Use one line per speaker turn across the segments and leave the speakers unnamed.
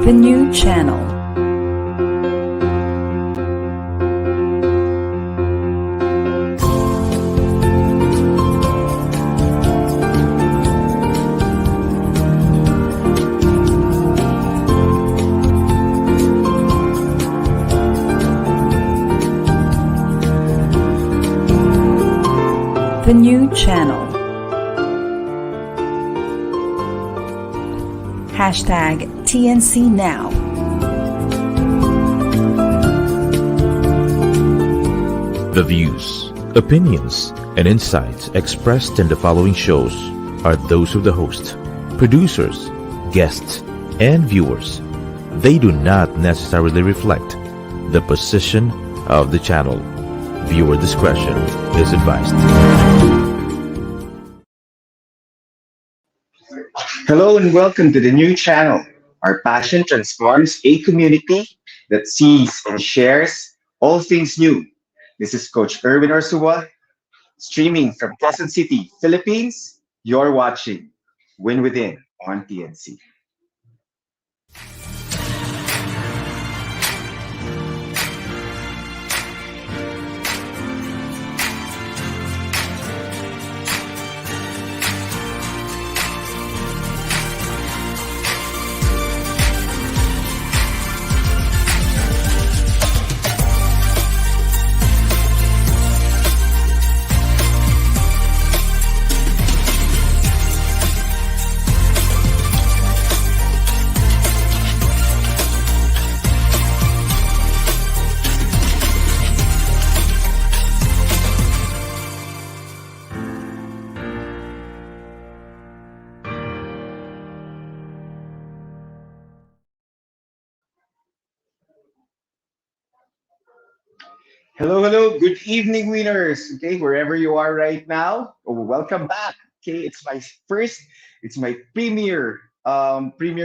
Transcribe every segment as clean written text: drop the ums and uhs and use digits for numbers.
The new channel. The new channel. Hashtag TNC Now.
The views, opinions, and insights expressed in the following shows are those of the host, producers, guests, and viewers. They do not necessarily reflect the position of the channel. Viewer discretion is advised.
Hello and welcome to the new channel. Our passion transforms a community that sees and shares all things new. This is Coach Ewin Ursua, streaming from Quezon City, Philippines. You're watching Win Within on TNC. Hello. Good evening, winners. Okay, wherever you are right now, welcome back. Okay, it's my premiere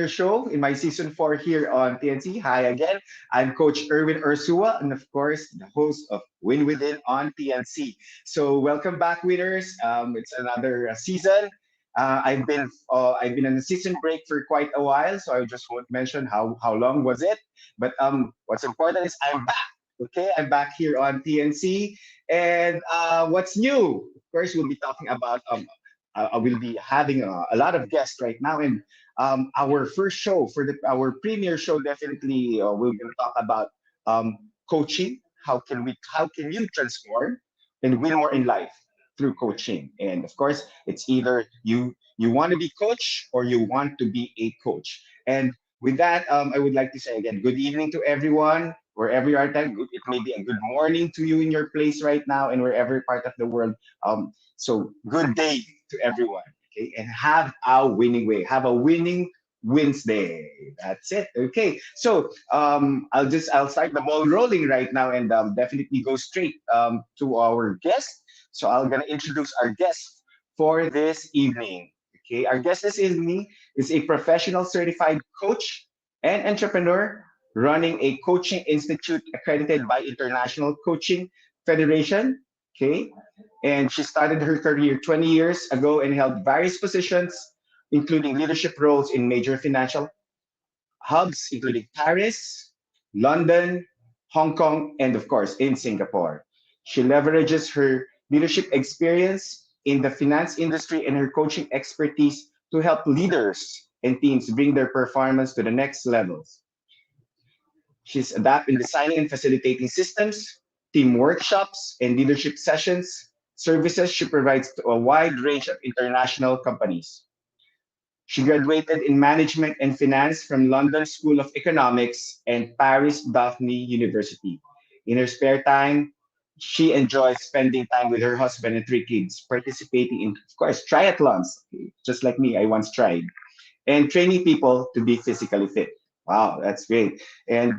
show in my season 4 here on TNC. Hi again. I'm Coach Ewin Ursua, and of course, the host of Win Within on TNC. So, welcome back, winners. It's another season. I've been on a season break for quite a while, so I just won't mention how long was it. But what's important is I'm back. Okay, I'm back here on TNC. And what's new? Of course, we'll be talking about, I will be having a lot of guests right now. And our first show for our premiere show, definitely, we're going to talk about coaching. How can you transform and win more in life through coaching? And of course, it's either you want to be coach or you want to be a coach. And with that, I would like to say again, good evening to everyone, wherever you are. It may be a good morning to you in your place right now, and wherever part of the world. So good day to everyone. Okay, and have a winning way. Have a winning Wednesday. That's it. Okay, so I'll start the ball rolling right now, and definitely go straight to our guest. So I'm gonna introduce our guest for this evening. Okay, our guest this evening is a professional certified coach and entrepreneur running a coaching institute accredited by International Coaching Federation. Okay. And she started her career 20 years ago and held various positions, including leadership roles in major financial hubs, including Paris, London, Hong Kong, and of course, in Singapore. She leverages her leadership experience in the finance industry and her coaching expertise to help leaders and teams bring their performance to the next levels. She's adept in designing and facilitating systems, team workshops, and leadership sessions, services she provides to a wide range of international companies. She graduated in management and finance from London School of Economics and Paris Dauphine University. In her spare time, she enjoys spending time with her husband and 3 kids, participating in, of course, triathlons, just like me, I once tried, and training people to be physically fit. Wow, that's great. And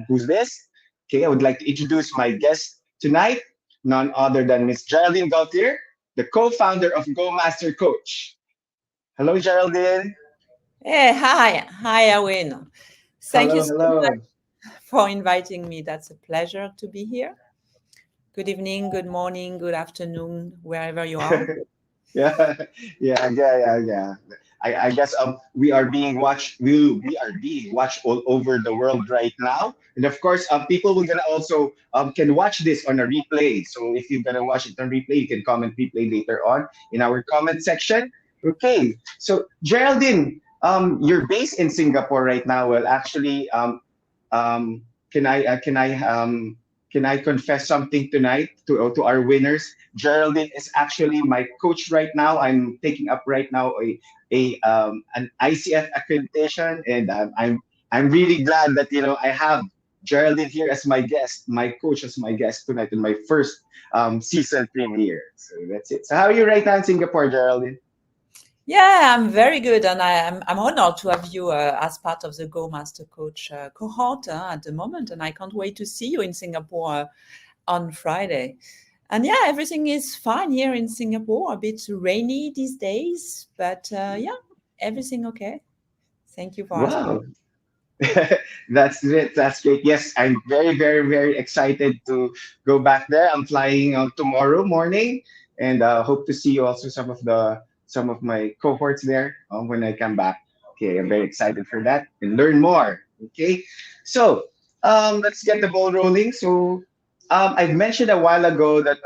who's this? Okay, I would like to introduce my guest tonight, none other than Miss Geraldine Gauthier, the co-founder of GoMastersCoach. Hello, Geraldine.
Hey, hi, Ewin. Thank you so
Hello.
much for inviting me. That's a pleasure to be here. Good evening, good morning, good afternoon, wherever you are.
Yeah. I guess we are being watched. We are being watched all over the world right now, and of course, people will gonna also can watch this on a replay. So if you're gonna watch it on replay, you can comment replay later on in our comment section. Okay, so Geraldine, you're based in Singapore right now. Well, actually, um, can I uh, can I um, can I confess something tonight to our winners? Geraldine is actually my coach right now. I'm taking up right now a an ICF accreditation, and I'm really glad that I have Geraldine here as my guest, my coach as my guest tonight in my first season premiere. So that's it. So how are you right now in Singapore, Geraldine?
Yeah, I'm very good, and I'm honored to have you as part of the Go Master Coach cohort at the moment, and I can't wait to see you in Singapore on Friday. And yeah, everything is fine here in Singapore. A bit rainy these days, but yeah, everything okay. Thank you for asking.
Wow, that's it. That's great. Yes, I'm very, very, very excited to go back there. I'm flying tomorrow morning, and hope to see you also some of my cohorts there when I come back. Okay, I'm very excited for that and learn more. Okay, so let's get the ball rolling. So I've mentioned a while ago that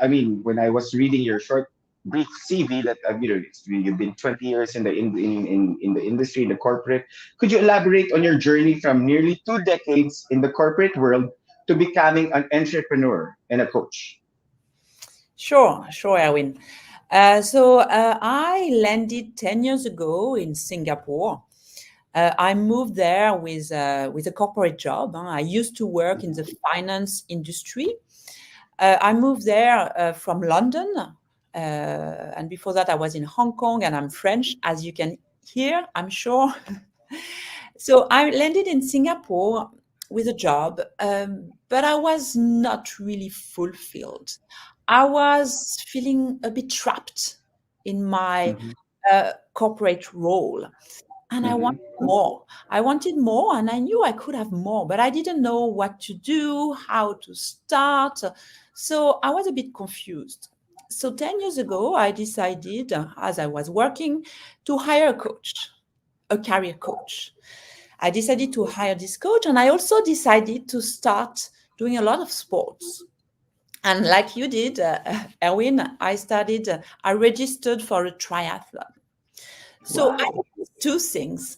I mean when I was reading your short brief CV that you've been 20 years in the in the industry, in the corporate. Could you elaborate on your journey from nearly 2 decades in the corporate world to becoming an entrepreneur and a coach?
Sure, Erwin. I landed 10 years ago in Singapore. I moved there with a corporate job. I used to work in the finance industry. I moved there from London, and before that, I was in Hong Kong, and I'm French, as you can hear, I'm sure. So I landed in Singapore with a job, but I was not really fulfilled. I was feeling a bit trapped in my
Mm-hmm.
corporate role, and I
Mm-hmm.
wanted more. I wanted more, and I knew I could have more, but I didn't know what to do, how to start. So I was a bit confused. So 10 years ago, I decided, as I was working, to hire a coach, a career coach. I decided to hire this coach, and I also decided to start doing a lot of sports. And like you did, Erwin, I registered for a triathlon. So I
Wow.
did two things: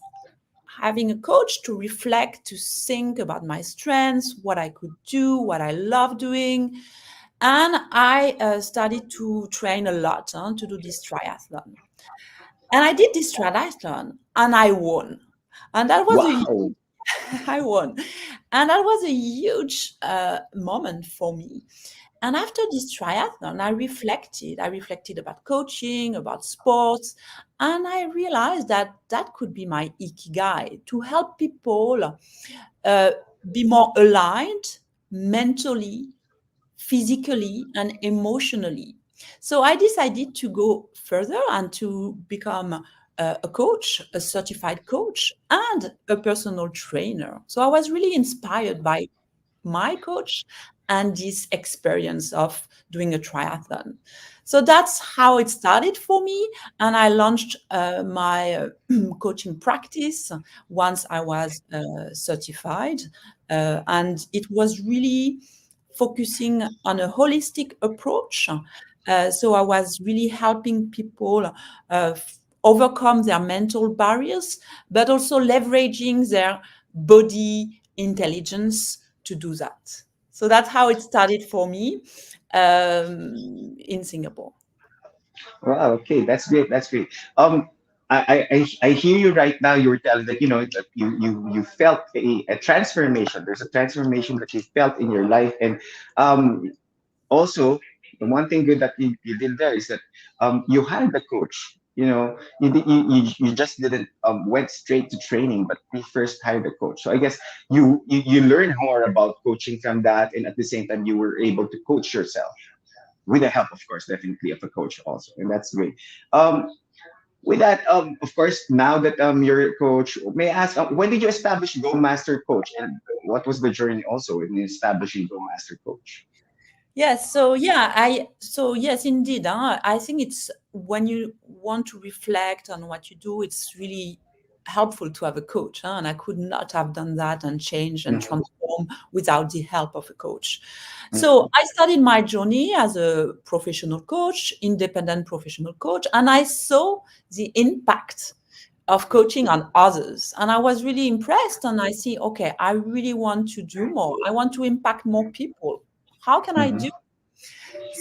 having a coach to reflect, to think about my strengths, what I could do, what I love doing. And I started to train a lot to do this triathlon. And I did this triathlon and I won. And that was a
Wow.
I won. And that was a huge moment for me. And after this triathlon, I reflected. I reflected about coaching, about sports, and I realized that that could be my ikigai, to help people uh, be more aligned mentally, physically, and emotionally. So I decided to go further and to become a coach, a certified coach, and a personal trainer. So I was really inspired by my coach and this experience of doing a triathlon. So that's how it started for me. And I launched my coaching practice once I was certified. And it was really focusing on a holistic approach. So I was really helping people overcome their mental barriers, but also leveraging their body intelligence to do that. So that's how it started for me in Singapore.
Wow. Okay, that's great. That's great. I hear you right now. You were telling that that you felt a transformation. There's a transformation that you felt in your life, and um, also the one thing good that you did there is that you hired a coach. You just didn't went straight to training, but you first hired a coach. So I guess you learned more about coaching from that, and at the same time you were able to coach yourself with the help, of course, definitely of a coach also, and that's great. Um, with that, of course, now that you're a coach, may I ask when did you establish Go Master Coach, and what was the journey also in establishing Go Master Coach?
Yes, so yes, indeed. I think it's want to reflect on what you do, it's really helpful to have a coach, huh? And I could not have done that and change and transform without the help of a coach. So I started my journey as a professional coach, independent professional coach, and I saw the impact of coaching on others. And I was really impressed, and I see, okay, I really want to do more. I want to impact more people. How can I do?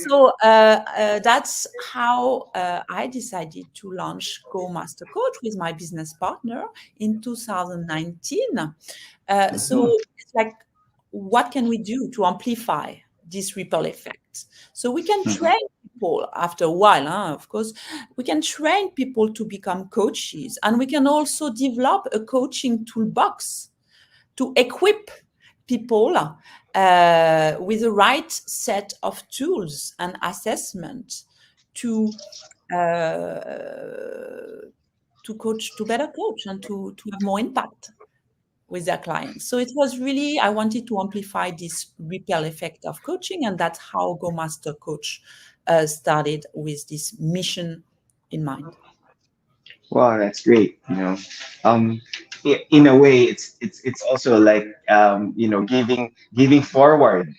So that's how I decided to launch GoMasterCoach with my business partner in 2019. So it's like, what can we do to amplify this ripple effect? So we can train people after a while, of course. We can train people to become coaches, and we can also develop a coaching toolbox to equip people with the right set of tools and assessment to coach, to better coach, and to have more impact with their clients. So it was really, I wanted to amplify this ripple effect of coaching, and that's how Go Master Coach started, with this mission in mind.
Wow, that's great. In a way, it's also like giving forward,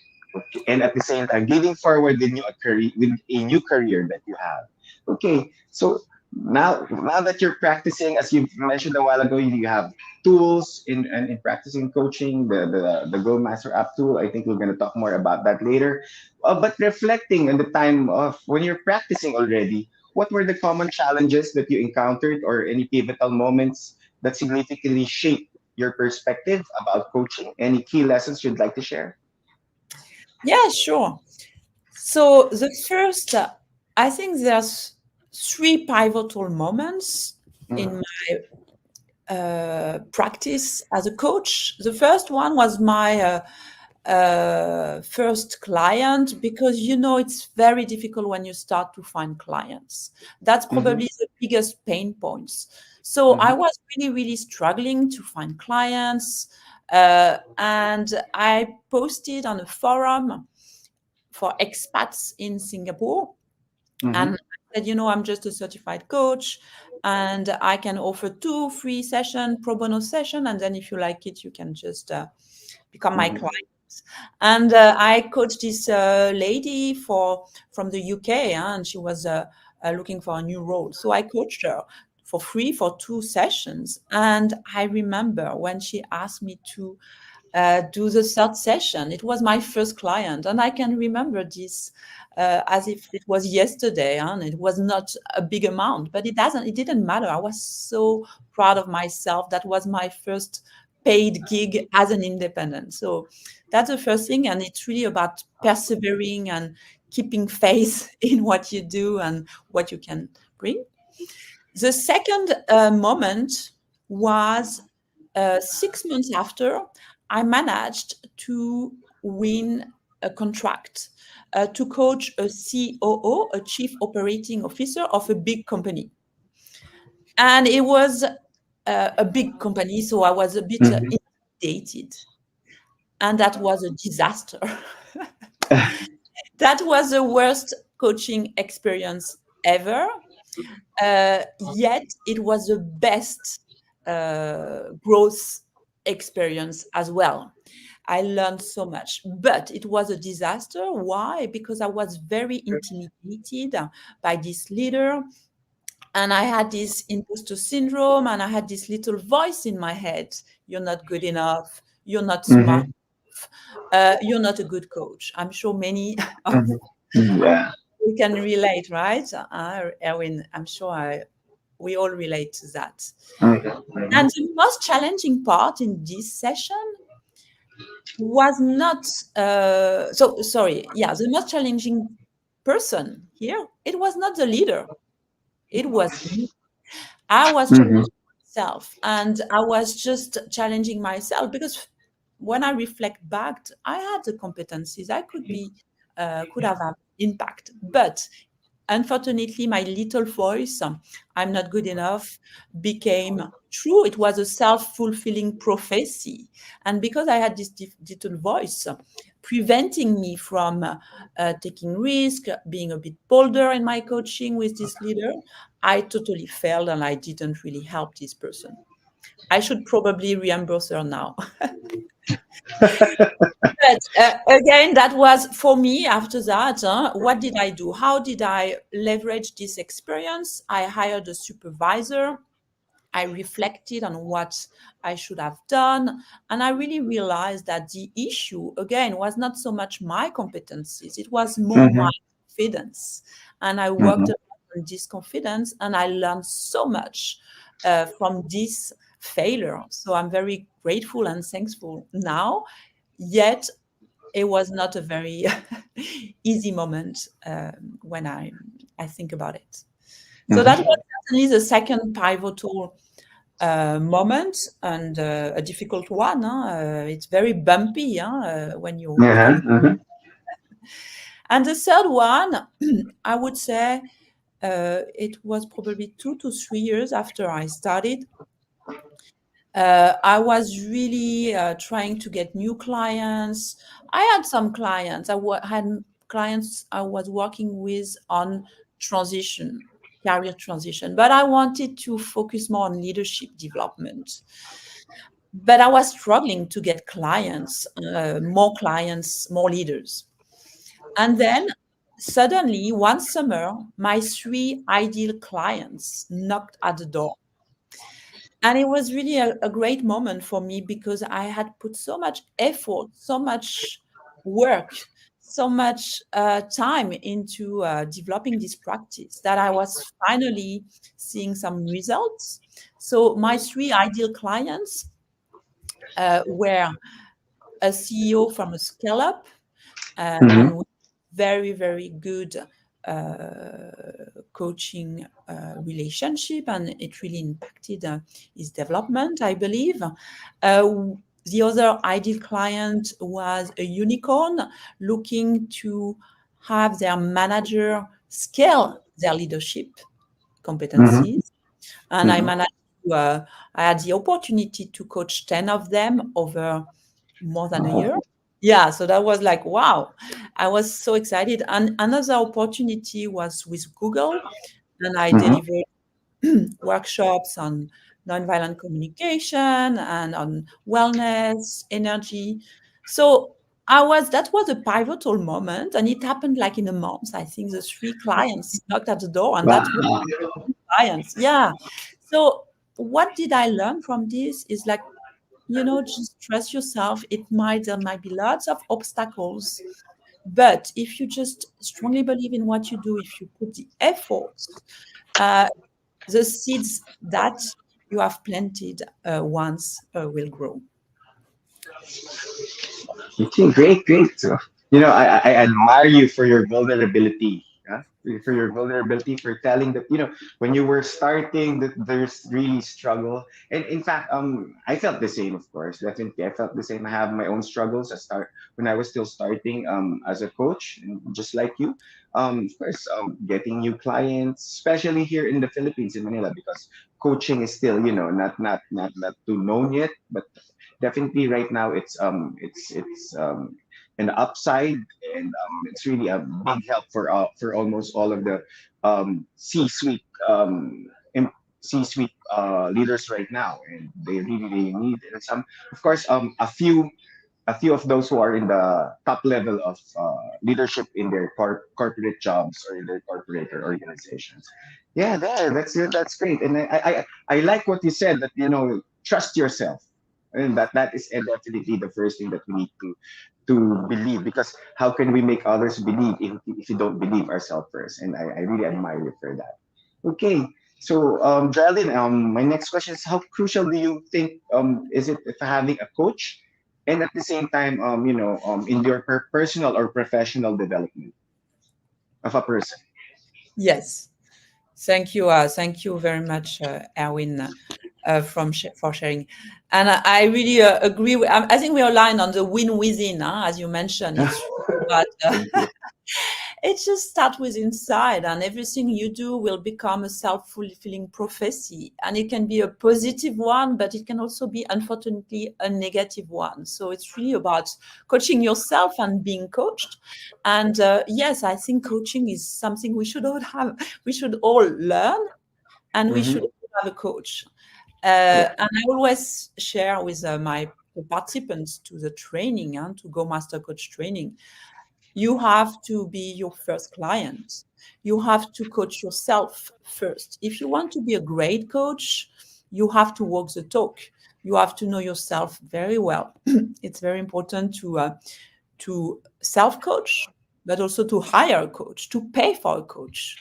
and at the same time giving forward with a new career that you have. Okay, so now that you're practicing, as you mentioned a while ago, you have tools in practicing coaching, the Go Master app tool. I think we're going to talk more about that later. But reflecting on the time of when you're practicing already, what were the common challenges that you encountered, or any pivotal moments that significantly shaped your perspective about coaching? Any key lessons you'd like to share?
Yeah, sure. So the first, I think there's 3 pivotal moments in my practice as a coach. The first one was my first client, because it's very difficult when you start to find clients. That's probably the biggest pain points. So I was really, really struggling to find clients, and I posted on a forum for expats in Singapore, and I said, I'm just a certified coach, and I can offer 2 free session, pro bono session, and then if you like it, you can just become my client. And I coached this lady from the UK, and she was looking for a new role. So I coached her for free for 2 sessions. And I remember when she asked me to do the 3rd session, it was my first client. And I can remember this as if it was yesterday, and it was not a big amount, but it didn't matter. I was so proud of myself. That was my first paid gig as an independent. So that's the first thing. And it's really about persevering and keeping faith in what you do and what you can bring. The second moment was 6 months after I managed to win a contract to coach a COO, a Chief Operating Officer of a big company. And it was a big company, so I was a bit intimidated. And that was a disaster. That was the worst coaching experience ever. Yet it was the best growth experience as well. I learned so much, but it was a disaster. Why? Because I was very intimidated by this leader, and I had this imposter syndrome, and I had this little voice in my head: you're not good enough, you're not smart enough, you're not a good coach. I'm sure many we can relate, right? Ewin, I'm sure we all relate to that. And the most challenging part in this session was not, the most challenging person here, it was not the leader. It was me. I was challenging myself, and I was just challenging myself, because when I reflect back, I had the competencies. I could have had impact, but unfortunately, my little voice, I'm not good enough, became true. It was a self-fulfilling prophecy. And because I had this little voice, preventing me from taking risk, being a bit bolder in my coaching with this leader, I totally failed and I didn't really help this person. I should probably reimburse her now. But again, that was for me. After that, what did I do? How did I leverage this experience? I hired a supervisor. I reflected on what I should have done. And I really realized that the issue, again, was not so much my competencies, it was more my confidence. And I worked on this confidence and I learned so much from this failure. So I'm very grateful and thankful now. Yet it was not a very easy moment when I think about it. So that was certainly the second pivotal moment, and a difficult one. It's very bumpy when you become. And the third one, I would say it was probably 2 to 3 years after I started. I was really trying to get new clients. I had some clients. Had clients I was working with on career transition, but I wanted to focus more on leadership development. But I was struggling to get clients, more leaders. And then suddenly, one summer, my 3 ideal clients knocked at the door. And it was really a great moment for me because I had put so much effort, so much work, so much time into developing this practice that I was finally seeing some results. So my 3 ideal clients were a CEO from a scale-up and very, very good coaching relationship, and it really impacted his development, I believe. The other ideal client was a unicorn looking to have their manager scale their leadership competencies. And I managed to, I had the opportunity to coach 10 of them over more than a year. Yeah, so that was like, wow, I was so excited. And another opportunity was with Google, and I delivered workshops on nonviolent communication and on wellness, energy. So that was a pivotal moment, and it happened like in a month. I think the 3 clients knocked at the door, and that was clients. Yeah. So what did I learn from this is like, just trust yourself. There might be lots of obstacles, but if you just strongly believe in what you do, if you put the effort, the seeds that you have planted once will grow.
Okay, great. So, I admire you for your vulnerability. For your vulnerability, for telling that, when you were starting, that there's really struggle. And in fact, I felt the same, of course. Definitely, I felt the same. I have my own struggles. When I was still starting as a coach, and just like you. Of course, getting new clients, especially here in the Philippines, in Manila, because coaching is still, not too known yet, but definitely right now it's an upside, and it's really a big help for almost all of the C-suite C-suite leaders right now, and they really need, and some, of course, a few of those who are in the top level of leadership in their corporate jobs or in their corporate or organizations. Yeah, that's great, and I like what you said, that trust yourself, and that is definitely the first thing that we need to believe, because how can we make others believe if you don't believe ourselves first? And I really admire you for that. Okay, so Geraldine, my next question is, how crucial do you think is it if having a coach, and at the same time, in your personal or professional development of a person?
Yes. Thank you. Thank you very much, Ewin, for sharing. And I really agree. I think we are aligned on the win within, as you mentioned. It's true, but it just starts with inside, and everything you do will become a self-fulfilling prophecy. And it can be a positive one, but it can also be, unfortunately, a negative one. So it's really about coaching yourself and being coached. And yes, I think coaching is something we should all have. We should all learn, and we should all have a coach. And I always share with my participants to the training, to Go Master Coach training. You have to be your first client. You have to coach yourself first. If you want to be a great coach, you have to walk the talk. You have to know yourself very well. It's very important to self-coach, but also to hire a coach, to pay for a coach,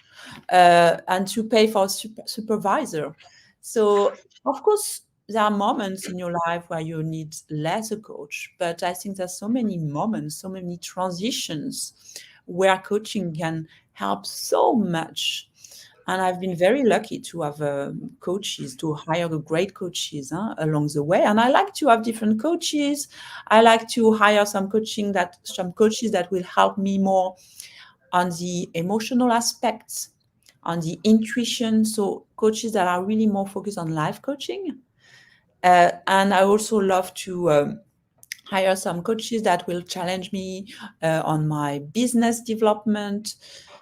and to pay for a supervisor. So, of course, there are moments in your life where you need less a coach, but I think there's so many moments, so many transitions where coaching can help so much. And I've been very lucky to have coaches, to hire great coaches along the way. And I like to have different coaches. I like to hire some coaches that will help me more on the emotional aspects, on the intuition. So coaches that are really more focused on life coaching. And I also love to hire some coaches that will challenge me on my business development.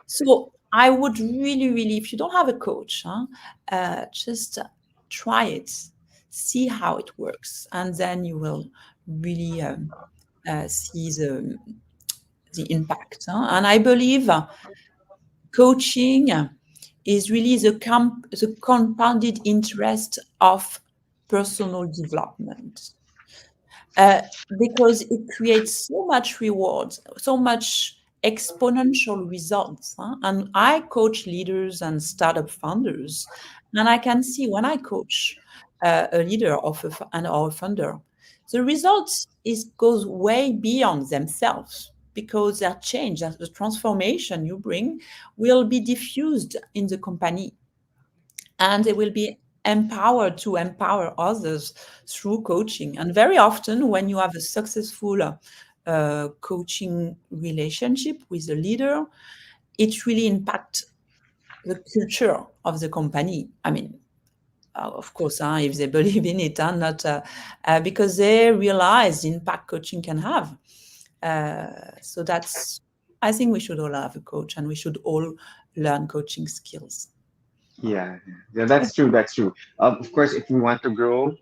So I would really, if you don't have a coach, just try it, see how it works, and then you will really see the impact. And I believe coaching is really the compounded interest of personal development, because it creates so much rewards, so much exponential results. And I coach leaders and startup founders, and I can see when I coach a leader or a founder, the results goes way beyond themselves, because their change, the transformation you bring will be diffused in the company, and they will be empowered to empower others through coaching. And very often when you have a successful coaching relationship with a leader, it really impacts the culture of the company. I mean, of course, if they believe in it, not because they realize the impact coaching can have. So I think we should all have a coach, and we should all learn coaching skills.
Yeah, yeah, that's true. That's true. Of course, if we want to grow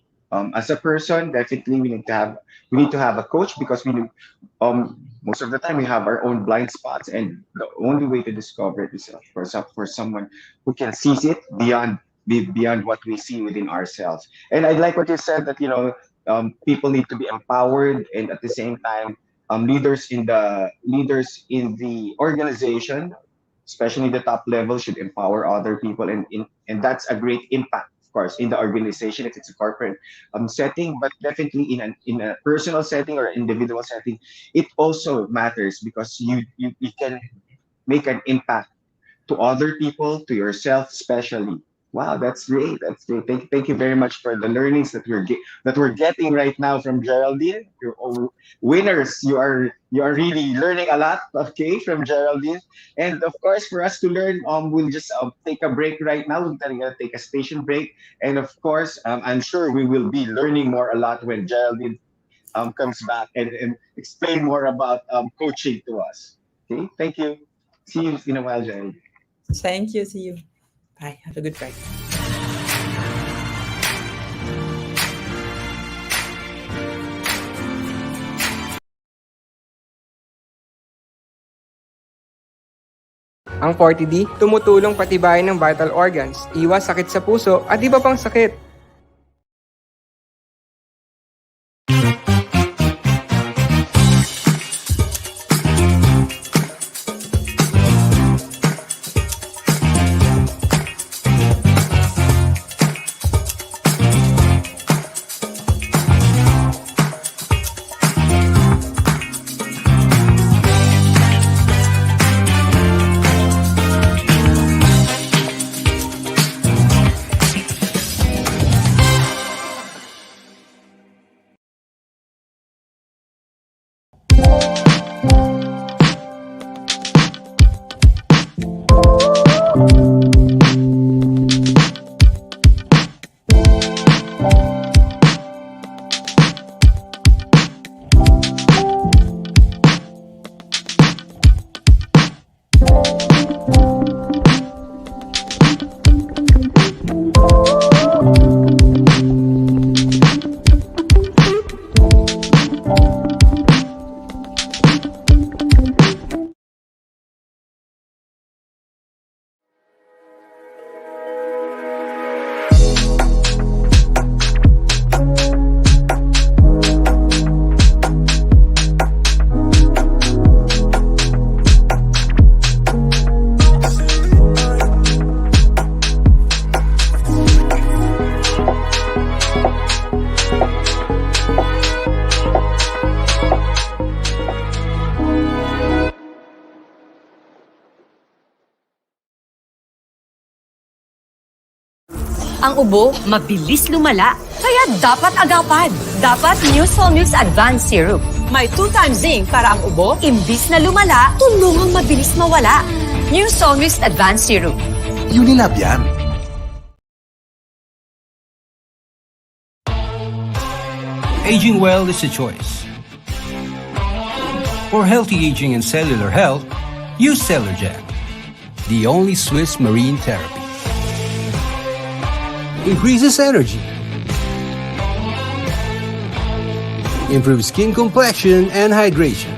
as a person, definitely we need to have a coach, because most of the time we have our own blind spots, and the only way to discover it is for someone who can seize it beyond what we see within ourselves. And I like what you said, that people need to be empowered, and at the same time, leaders in the organization, especially the top level, should empower other people, and that's a great impact, of course, in the organization if it's a corporate setting, but definitely in a personal setting or individual setting, it also matters, because you can make an impact to other people, to yourself especially. Wow, that's great. That's great. Thank you very much for the learnings that we're getting right now from Geraldine. You're all winners. You are really learning a lot, okay, from Geraldine. And of course, for us to learn, we'll just take a break right now. We're gonna take a station break, and of course, I'm sure we will be learning a lot when Geraldine comes back and explain more about coaching to us. Okay, thank you. See you in a while, Geraldine.
Thank you. See you. Bye. Have a good break.
Ang 40D, tumutulong patibayin ng vital organs, iwas sakit sa puso at iba pang sakit.
Ang ubo, mabilis lumala. Kaya dapat agapan. Dapat New Solmux Advanced Syrup. May 2 times zinc para ang ubo, imbis na lumala, tulungang mabilis mawala. New Solmux Advanced Syrup.
Unilab yan.
Aging well is a choice. For healthy aging and cellular health, use Cellergen, the only Swiss marine therapy. Increases energy, improves skin complexion and hydration,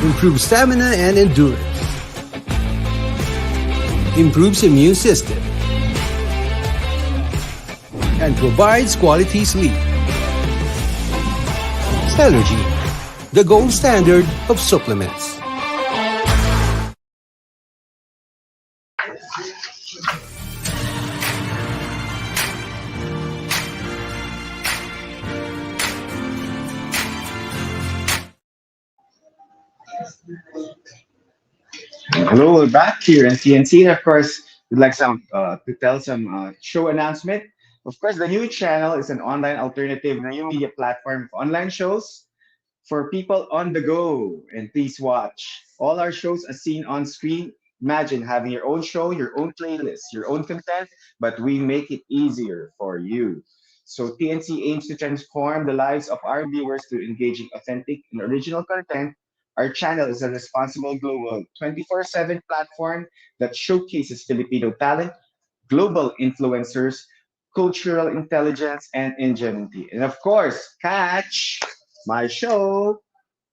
improves stamina and endurance, improves immune system, and provides quality sleep. Cellergy, the gold standard of supplements.
Hello, we're back here in TNC. And of course, we'd like to tell some show announcement. Of course, the new channel is an online alternative new media platform of online shows for people on the go. And please watch. All our shows are seen on screen. Imagine having your own show, your own playlist, your own content, but we make it easier for you. So TNC aims to transform the lives of our viewers through engaging, authentic, and original content. Our channel is a responsible global 24/7 platform that showcases Filipino talent, global influencers, cultural intelligence, and ingenuity. And of course, catch my show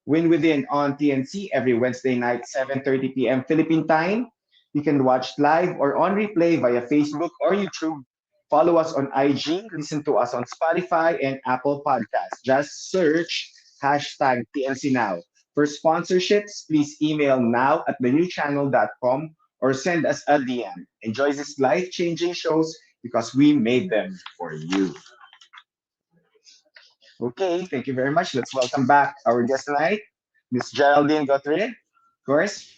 Win Within on TNC every Wednesday night, 7:30 p.m. Philippine time. You can watch live or on replay via Facebook or YouTube. Follow us on IG, listen to us on Spotify and Apple Podcasts. Just search hashtag TNC Now. For sponsorships, please email now at thenewchannel.com or send us a DM. Enjoy these life-changing shows because we made them for you. Okay, thank you very much. Let's welcome back our guest tonight, Miss Geraldine Gauthier, of course,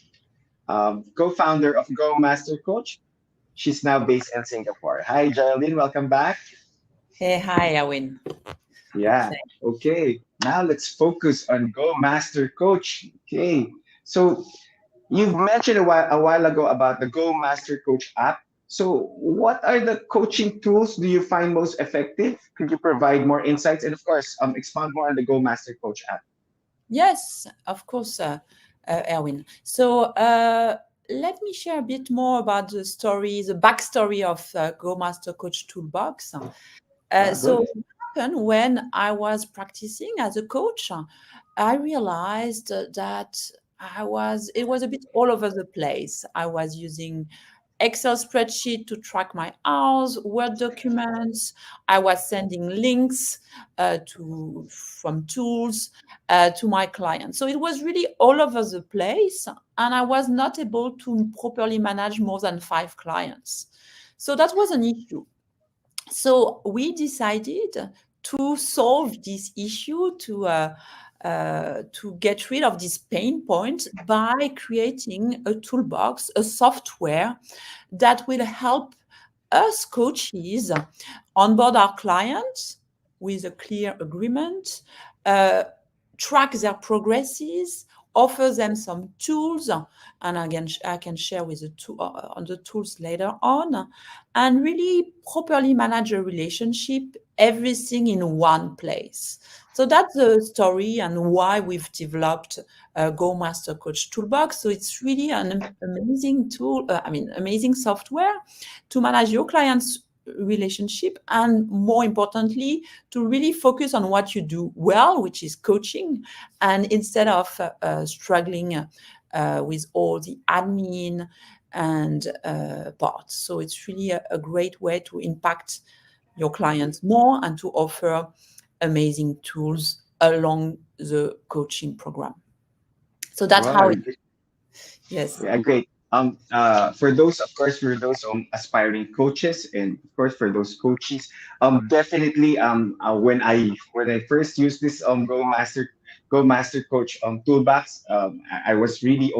co-founder of Go Master Coach. She's now based in Singapore. Hi, Geraldine. Welcome back.
Hey, hi, Ewin.
Yeah. Okay. Now let's focus on Go Master Coach. Okay. So you've mentioned a while ago about the Go Master Coach app. So, what are the coaching tools do you find most effective? Could you provide more insights and, of course, expound more on the Go Master Coach app?
Yes, of course, Erwin. So let me share a bit more about the story, the backstory of Go Master Coach Toolbox. So
Good.
what happened when I was practicing as a coach, I realized that it was a bit all over the place. I was using Excel spreadsheet to track my hours, Word documents. I was sending links from tools to my clients. So it was really all over the place, and I was not able to properly manage more than 5 clients. So that was an issue. So we decided to solve this issue, to get rid of this pain point by creating a toolbox, a software that will help us coaches onboard our clients with a clear agreement, track their progresses, offer them some tools, and again, I can share with on the tools later on, and really properly manage a relationship, everything in one place. So that's the story and why we've developed Go Master Coach Toolbox. So it's really an amazing tool, amazing software to manage your clients' relationship, and more importantly, to really focus on what you do well, which is coaching, and instead of struggling with all the admin and parts. So it's really a great way to impact your clients more and to offer amazing tools along the coaching program. So that's how it. Yes.
Yeah, great. For those, of course, for those aspiring coaches, and of course for those coaches, definitely, when I first used this Go Master Coach toolbox, I was really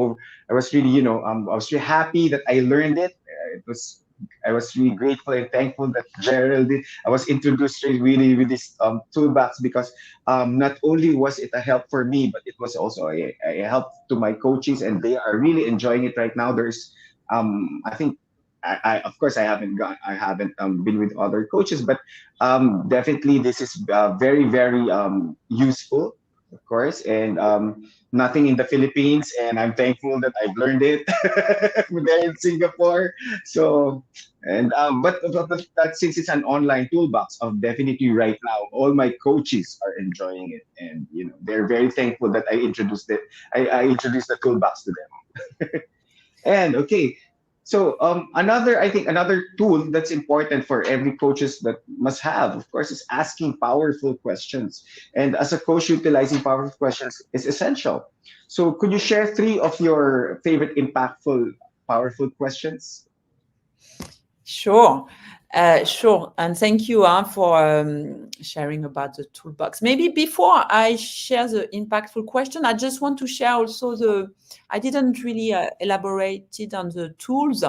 I was really happy that I learned it. It was I was really grateful and thankful that Geraldine, I was introduced really with this toolbox because not only was it a help for me, but it was also a help to my coaches, and they are really enjoying it right now. There's I think I of course I haven't been with other coaches, but definitely this is very useful, of course, and nothing in the Philippines, and I'm thankful that I've learned it there in Singapore. So, and but since it's an online toolbox, of definitely right now, all my coaches are enjoying it, and they're very thankful that I introduced it. I introduced the toolbox to them. And okay, so I think another tool that's important for every coaches that must have, of course, is asking powerful questions. And as a coach, utilizing powerful questions is essential. So could you share three of your favorite impactful, powerful questions?
Sure. Sure. And thank you for sharing about the toolbox. Maybe before I share the impactful question, I just want to share also I didn't really elaborate it on the tools.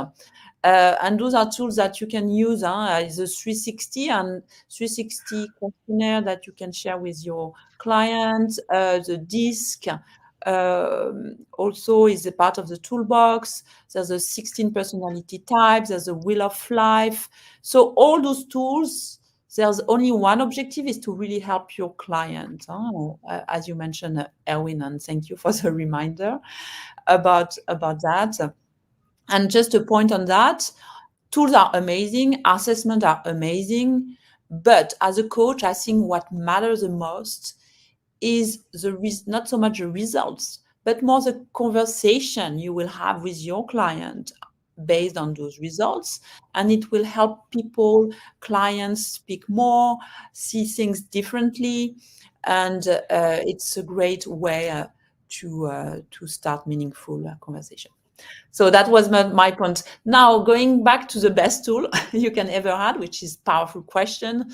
And those are tools that you can use, the 360 and 360 questionnaire that you can share with your clients, the DISC, also is a part of the toolbox. There's a 16 personality types, there's a wheel of life. So all those tools, there's only one objective, is to really help your client. As you mentioned, Ewin, and thank you for the reminder about that. And just a point on that, tools are amazing, assessments are amazing, but as a coach, I think what matters the most is not so much the results, but more the conversation you will have with your client based on those results. And it will help clients speak more, see things differently. And it's a great way to start meaningful conversation. So that was my point. Now, going back to the best tool you can ever have, which is powerful question.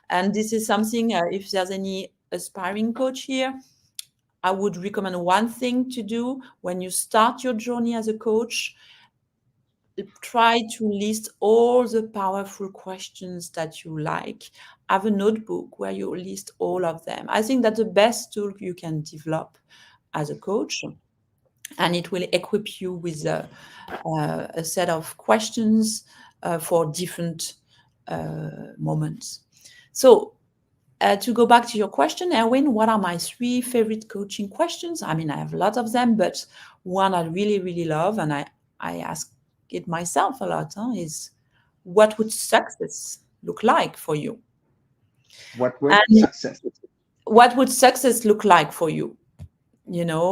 And this is something, if there's any aspiring coach here, I would recommend one thing to do when you start your journey as a coach. Try to list all the powerful questions that you like. Have a notebook where you list all of them. I think that's the best tool you can develop as a coach. And it will equip you with a set of questions for different moments. So to go back to your question, Erwin, what are my 3 favorite coaching questions? I mean, I have a lot of them, but one I really, really love, and I ask it myself a lot, is what would success look like for you?
What would
success look like for you?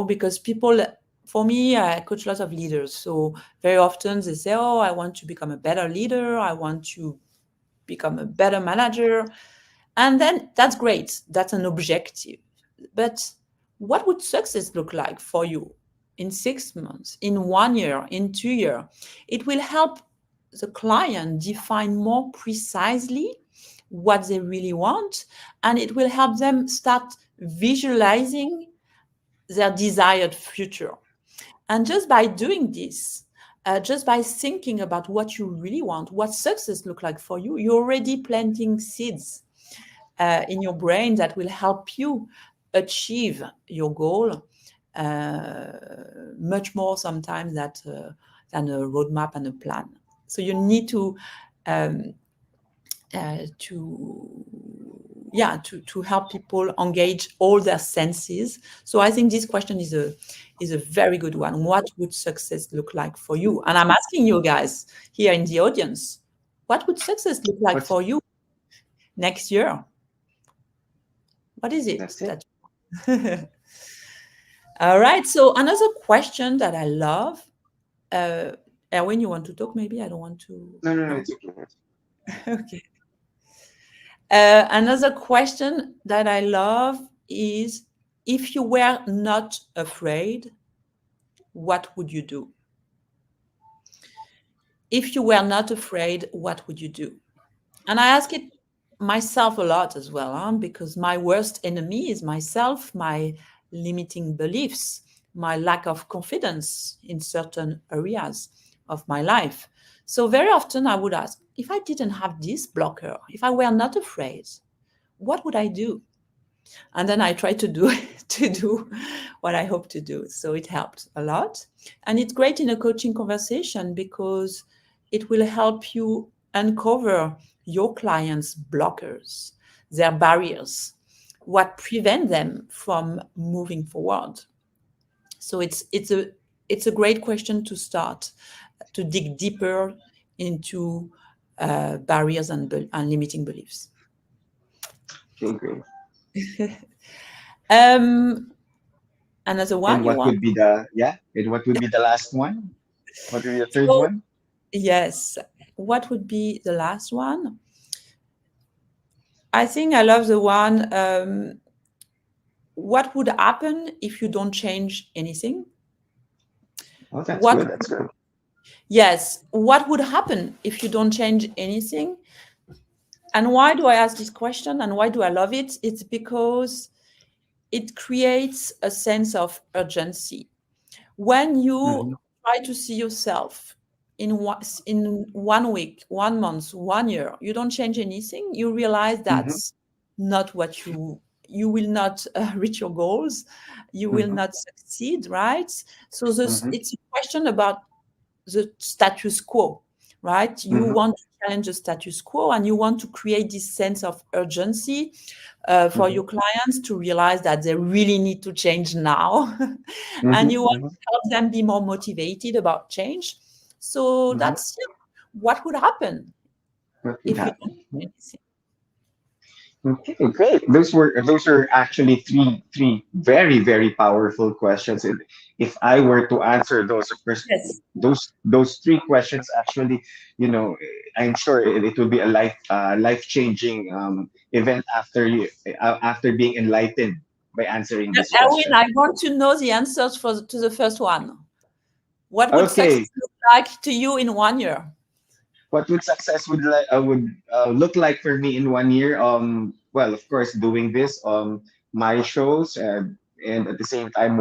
Because people, for me, I coach lots of leaders. So very often they say, oh, I want to become a better leader. I want to become a better manager. And then that's great. That's an objective. But what would success look like for you in 6 months, in 1 year, in 2 years? It will help the client define more precisely what they really want. And it will help them start visualizing their desired future. And just by doing this, just by thinking about what you really want, what success look like for you, you're already planting seeds in your brain that will help you achieve your goal much more sometimes than a roadmap and a plan. So you need to help people engage all their senses. So I think this question is a very good one. What would success look like for you? And I'm asking you guys here in the audience, what would success look like for you next year? What is it?
That's it.
All right. So another question that I love, Erwin, you want to talk? Maybe I don't want to.
No, it's okay.
Okay. Another question that I love is, if you were not afraid, what would you do? If you were not afraid, what would you do? And I ask it myself a lot as well, because my worst enemy is myself, my limiting beliefs, my lack of confidence in certain areas of my life. So very often I would ask, if I didn't have this blocker, if I were not afraid, what would I do? And then I try to do what I hope to do. So it helped a lot. And it's great in a coaching conversation because it will help you uncover your clients' blockers, their barriers, what prevent them from moving forward. So it's a great question to start, to dig deeper into barriers and limiting beliefs.
Okay, great.
Another one
And
you
what
want?
would be the And what would be the last one? What would be the third
So,
one?
yes. What would be the last one? I think I love the one, what would happen if you don't change anything?
Oh, that's
What?
good. That's good.
Yes. What would happen if you don't change anything? And why do I ask this question and why do I love it? It's because it creates a sense of urgency. When you try to see yourself in 1 week, 1 month, 1 year, you don't change anything, you realize
Mm-hmm.
that's not what you will not reach your goals, you will
Mm-hmm.
not succeed, right? So
Mm-hmm.
it's a question about the status quo, right? You
Mm-hmm.
want to challenge the status quo and you want to create this sense of urgency for your clients to realize that they really need to change now. And you want
Mm-hmm.
to help them be more motivated about change. So
Mm-hmm.
that's what would happen
What would
if you don't
happen?
do anything.
Okay, great. Those are actually three very very powerful questions. And if I were to answer those, of course,
Yes.
those three questions actually, I'm sure it will be a life changing event after being enlightened by answering this
Erwin,
question.
I want to know the answers to the first one. What would
Okay,
success look like to you in 1 year?
what would success look like for me in 1 year? Well, of course, doing this my shows, and at the same time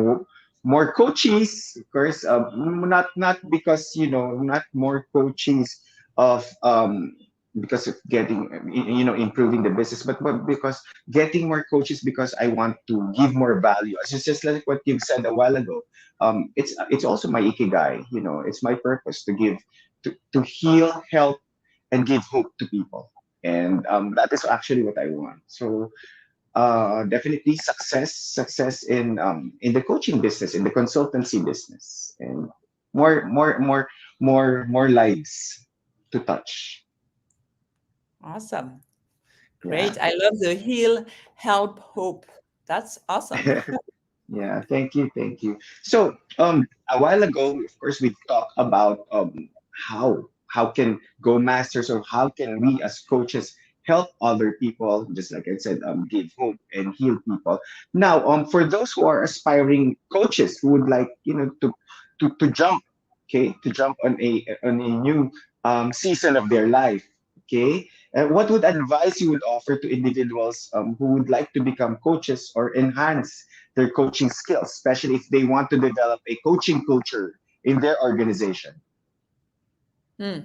more coaches, of course. Not because not more coaches of because of getting improving the business, but because getting more coaches because I want to give more value. It's just like what you've said a while ago. It's also my ikigai. It's my purpose to give to heal, help, and give hope to people. And that is actually what I want. So definitely success in the coaching business, in the consultancy business, and more lives to touch.
Awesome.
Yeah.
Great. I love the heal, help, hope. That's awesome.
Yeah, thank you. So, a while ago, of course, we talked about how can Go Masters, or how can we as coaches help other people, just like I said, give hope and heal people. Now, for those who are aspiring coaches who would like, to jump, okay, to jump on a new season of their life, okay, what would advice you would offer to individuals who would like to become coaches or enhance their coaching skills, especially if they want to develop a coaching culture in their organization?
Hmm.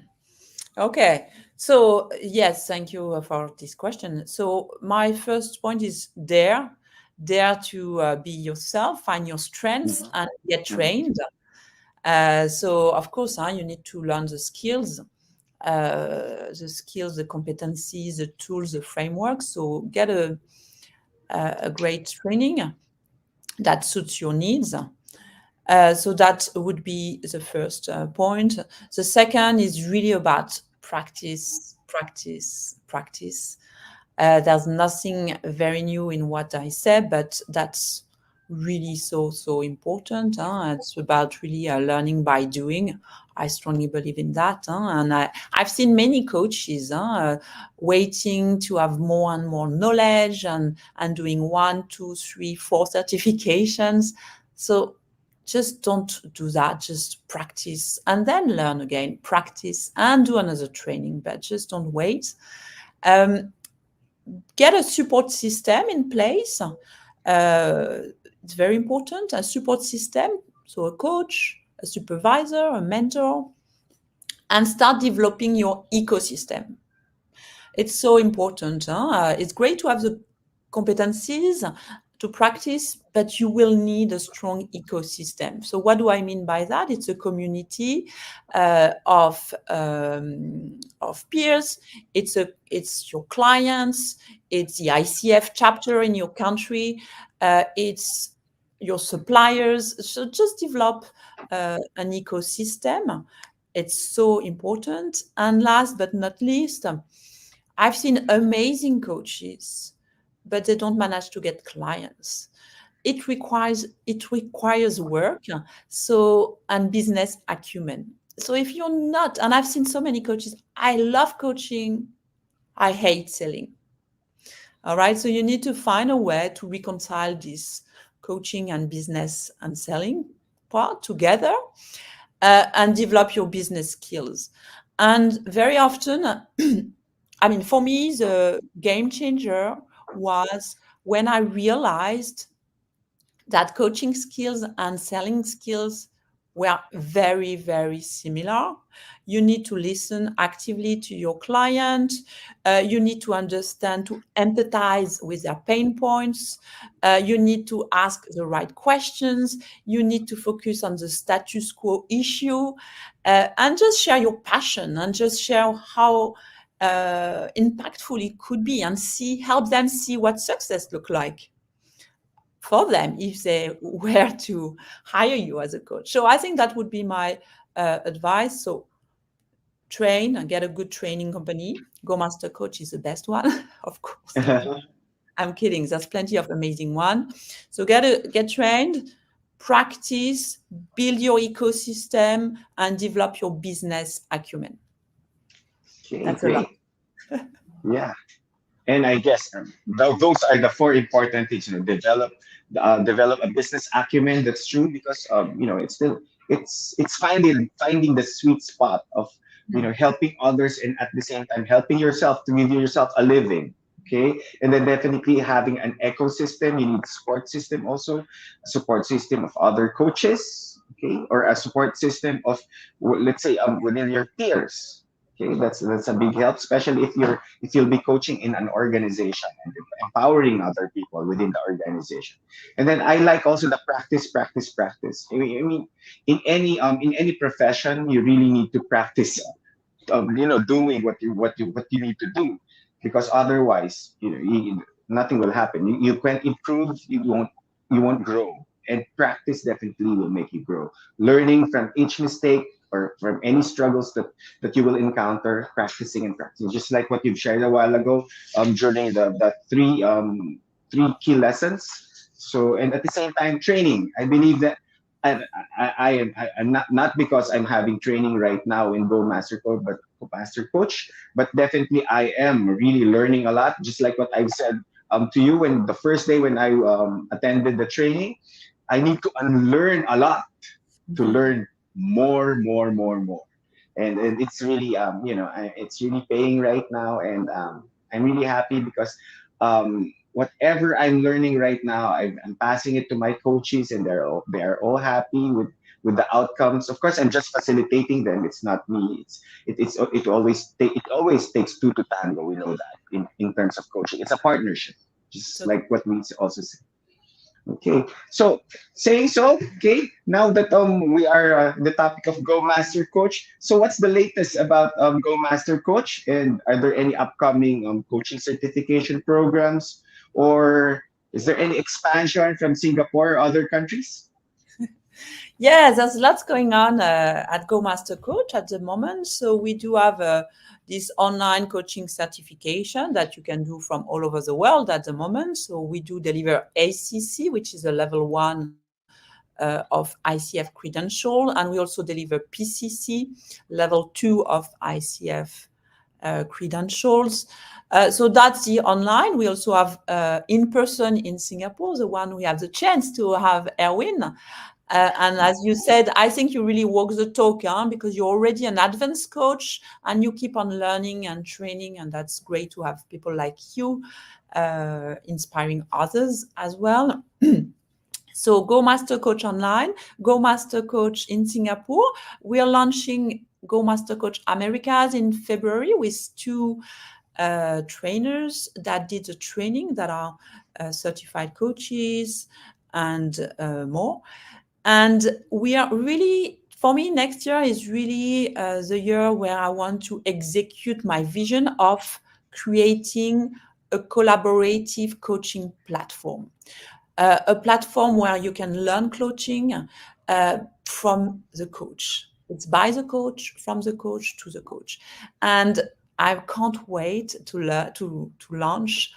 Okay. So, yes, thank you for this question. So, my first point is dare to be yourself, find your strengths, and get trained. So, of course, you need to learn the skills, the competencies, the tools, the framework. So, get a great training that suits your needs. So that would be the first point. The second is really about practice, practice, practice. There's nothing very new in what I said, but that's really so important. It's about really learning by doing. I strongly believe in that. And I've seen many coaches waiting to have more and more knowledge and doing 1, 2, 3, 4 certifications. So just don't do that. Just practice and then learn again. Practice and do another training, but just don't wait. Get a support system in place. It's very important, a support system. So a coach, a supervisor, a mentor, and start developing your ecosystem. It's so important. It's great to have the competencies to practice, but you will need a strong ecosystem. So what do I mean by that? It's a community of peers. It's your clients. It's the ICF chapter in your country. It's your suppliers. So just develop an ecosystem. It's so important. And last but not least, I've seen amazing coaches, but they don't manage to get clients. It requires work, and business acumen. So if you're not, and I've seen so many coaches, I love coaching, I hate selling. All right, so you need to find a way to reconcile this coaching and business and selling part together, and develop your business skills. And very often, I mean, for me, the game changer was when I realized that coaching skills and selling skills were very, very similar. You need to listen actively to your client. You need to understand, to empathize with their pain points. You need to ask the right questions. You need to focus on the status quo issue, and just share your passion and just share how impactful it could be, and help them see what success look like for them if they were to hire you as a coach. So I think that would be my advice. So train and get a good training company. GoMasterCoach is the best one, of course. I'm kidding. There's plenty of amazing one. So get trained, practice, build your ecosystem, and develop your business acumen.
Okay,
That's
great.
a lot.
Yeah. And I guess those are the four important things. Develop a business acumen. That's true, because it's finding the sweet spot of helping others, and at the same time helping yourself to give yourself a living. Okay, and then definitely having an ecosystem. You need support system also, a support system of other coaches. Okay, or a support system of, let's say, within your peers. Okay, that's a big help, especially if you'll be coaching in an organization and empowering other people within the organization. And then I like also the practice, practice, practice. I mean, in any profession, you really need to practice, doing what you need to do, because otherwise, nothing will happen. You can't improve. You won't grow. And practice definitely will make you grow. Learning from each mistake, or from any struggles that you will encounter, practicing and practicing, just like what you've shared a while ago, during the three key lessons. So, and at the same time, training. I believe that I'm not because I'm having training right now in GoMasterCoach, but definitely I am really learning a lot. Just like what I've said to you when the first day when I attended the training, I need to unlearn a lot to learn more, and it's really it's really paying right now, and I'm really happy because whatever I'm learning right now, I'm passing it to my coaches, and they're all happy with the outcomes. Of course, I'm just facilitating them. It's not me. It always takes two to tango. We know that in terms of coaching, it's a partnership, just like what we also say. Okay, so saying so, okay, now that we are the topic of Go Master Coach, so what's the latest about Go Master Coach, and are there any upcoming coaching certification programs, or is there any expansion from Singapore or other countries?
Yeah, there's lots going on at GoMasterCoach at the moment. So we do have this online coaching certification that you can do from all over the world at the moment. So we do deliver ACC, which is a level 1 of ICF credential, and we also deliver PCC, level 2 of ICF credentials. So that's the online. We also have in person in Singapore, the one we have the chance to have Ewin. And as you said, I think you really walk the talk, because you're already an advanced coach and you keep on learning and training. And that's great to have people like you inspiring others as well. So Go Master Coach online, Go Master Coach in Singapore. We are launching Go Master Coach Americas in February with two trainers that did the training that are certified coaches and more. And we are really, for me, next year is really the year where I want to execute my vision of creating a collaborative coaching platform. A platform where you can learn coaching from the coach. It's by the coach, from the coach to the coach. And I can't wait to launch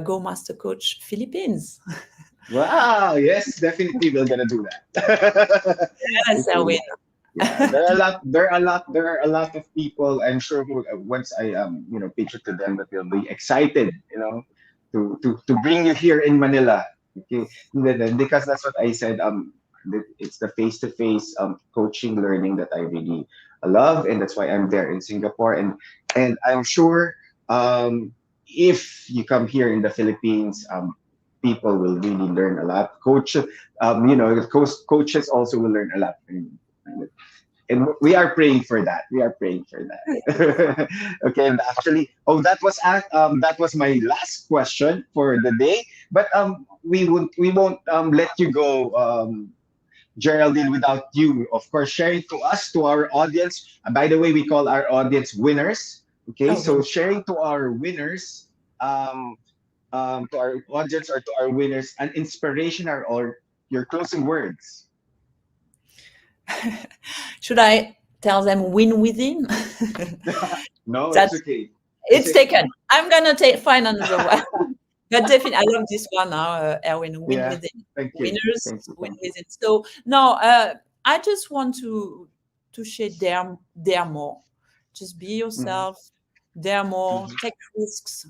Go Master Coach Philippines.
Wow, yes, definitely we're gonna do that.
Yes, Ewin.
Yeah, there are a lot of people, I'm sure, who once I pitch it to them, that they'll be excited, to bring you here in Manila. Okay, because that's what I said. It's the face-to-face coaching learning that I really love, and that's why I'm there in Singapore. And I'm sure, if you come here in the Philippines, people will really learn a lot. Coaches also will learn a lot. And we are praying for that. We are praying for that. Okay, and actually, that was my last question for the day. But we won't let you go, Geraldine, without you, of course, sharing to us, to our audience. And by the way, we call our audience winners. Okay,
Oh,
so sharing to our winners, to our audience, or to our winners, an inspiration, or your closing words.
should I tell them win within?
No, it's
That's
okay.
it's taken. I'm gonna find another one. But definitely, I love this one now, Erwin. Win
Yeah.
within,
Thank you.
winners
Thank you.
win
Thank you.
within. So no, I just want to share dare more. Just be yourself, dare more, take risks,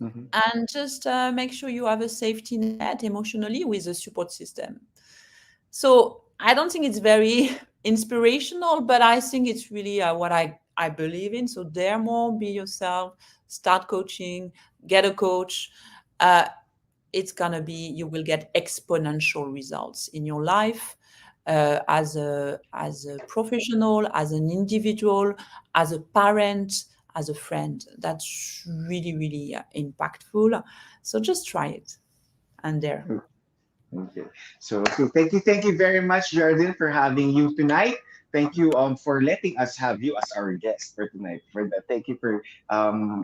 Mhm.
and just make sure you have a safety net emotionally with a support system. So I don't think it's very inspirational, but I think it's really what I believe in. So dare more, be yourself, start coaching, get a coach. Uh, it's gonna be, you will get exponential results in your life, as a professional, as an individual, as a parent, as a friend. That's really really impactful. So just try it, and there.
Okay. So thank you very much, Jordan, for having you tonight. Thank you for letting us have you as our guest for tonight. For that, thank you for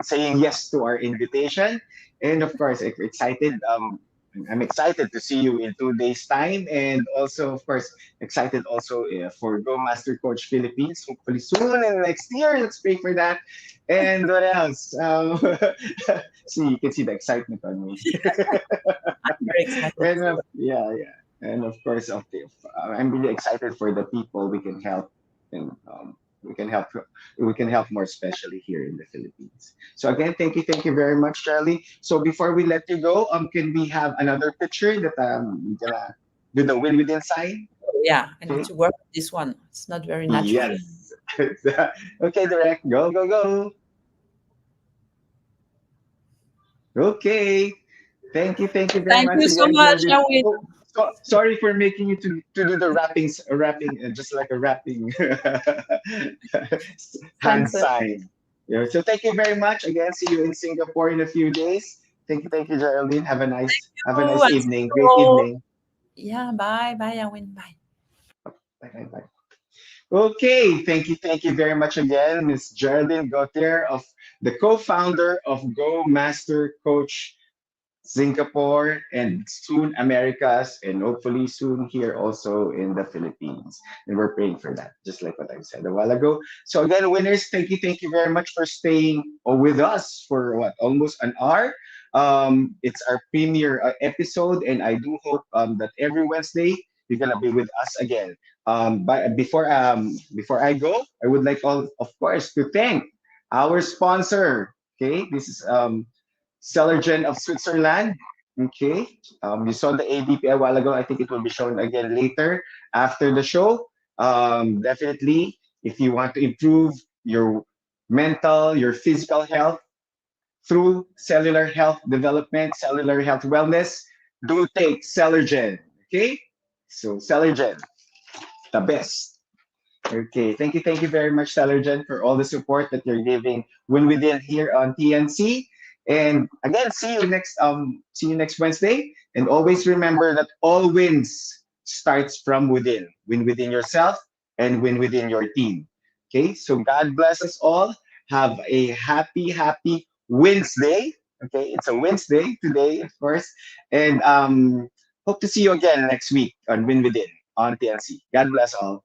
saying yes to our invitation, and of course, I'm excited to see you in 2 days' time, and also, of course, excited also for Go Master Coach Philippines. Hopefully soon in next year. Let's pray for that. And what else? See, you can see the excitement on me.
Very excited.
And yeah, and of course, okay, I'm really excited for the people we can help, and we can help we can help more, especially here in the Philippines. So again, thank you very much, Charlie. So before we let you go, can we have another picture that we're gonna do the win within sign?
Yeah, I need
Okay.
to work with this one. It's not very natural.
Yes. Okay, direct. Go, go, go. Okay. Thank you very
Thank
much
you so
again,
much,
Jordan.
Ewin.
Oh, sorry for making you to do the wrapping, just like a wrapping hand
Thanks.
sign. Yeah, so thank you very much again. See you in Singapore in a few days. Thank you, Geraldine. Have a nice
And see
evening.
you
Great
all.
evening.
Yeah, bye, Ewin. Bye.
Bye, bye, bye. Okay, thank you very much again, Miss Geraldine Gauthier, of the co-founder of Go Master Coach Singapore, and soon Americas, and hopefully soon here also in the Philippines. And we're praying for that, just like what I said a while ago. So again, winners, thank you very much for staying with us for what, almost an hour. It's our premiere episode, and I do hope that every Wednesday you're gonna be with us again. But before I go, I would like, all of course, to thank our sponsor. Okay, this is Cellergen of Switzerland. Okay. You saw the ADP a while ago. I think it will be shown again later after the show. Definitely, if you want to improve your mental, your physical health through cellular health development, cellular health wellness, do take Cellergen. Okay. So Cellergen, the best. Okay, thank you very much, Salergen, for all the support that you're giving Win Within here on TNC. And again, see you next Wednesday. And always remember that all wins starts from within. Win within yourself and win within your team. Okay, so God bless us all. Have a happy Wednesday. Okay, it's a Wednesday today, of course. And hope to see you again next week on Win Within on TNC. God bless all.